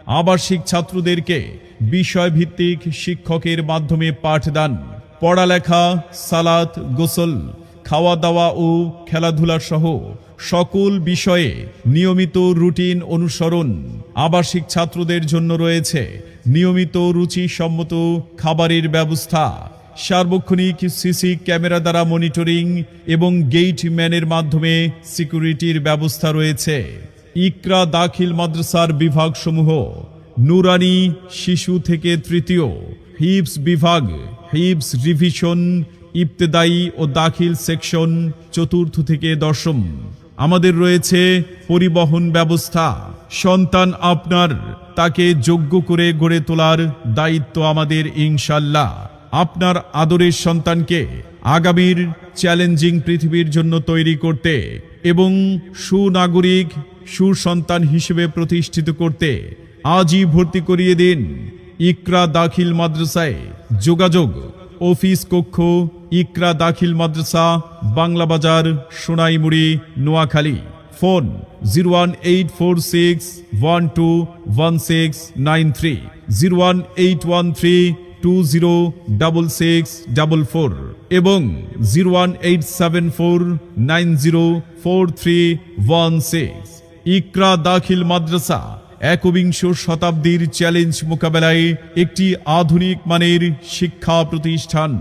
আবাসিক ছাত্রদেরকে বিষয়ভিত্তিক শিক্ষকের মাধ্যমে পাঠদান, পড়ালেখা, সালাত, গোসল, খাওয়া দাওয়া ও খেলাধুলা সহ সকল বিষয়ে নিয়মিত রুটিন অনুসরণ। আবাসিক ছাত্রদের জন্য রয়েছে নিয়মিত রুচিসম্মত খাবারের ব্যবস্থা, সার্বক্ষণিক সিসি ক্যামেরা দ্বারা মনিটরিং এবং গেটম্যানের মাধ্যমে সিকিউরিটির ব্যবস্থা রয়েছে। ইকরা দাখিল মাদ্রাসার বিভাগসমূহ: নুরানি শিশু থেকে তৃতীয়, হিফজ বিভাগ, হিফজ রিভিশন, ইবতেদায়ী ও দাখিল সেকশন চতুর্থ থেকে দশম। আমাদের রয়েছে পরিবহন ব্যবস্থা। সন্তান আপনার, তাকে যোগ্য করে গড়ে তোলার দায়িত্ব আমাদের ইনশাআল্লাহ। আপনার আদরের সন্তানকে আগামীর চ্যালেঞ্জিং পৃথিবীর জন্য তৈরি করতে এবং সুনাগরিক সুসন্তান হিসেবে প্রতিষ্ঠিত করতে আজই ভর্তি করিয়ে দিন ইকরা দাখিল মাদ্রাসায়। যোগাযোগ: অফিস কক্ষ, ইকরা দাখিল মাদ্রাসা, বাংলা বাজার, সোনাইমুড়ি, নোয়াখালী। ফোন 01846121693, 01813206644 এবং 01874904316। ইকরা দাখিল মাদ্রাসা একবিংশ শতাব্দীর চ্যালেঞ্জ মোকাবেলায় একটি আধুনিক মানের শিক্ষা প্রতিষ্ঠান।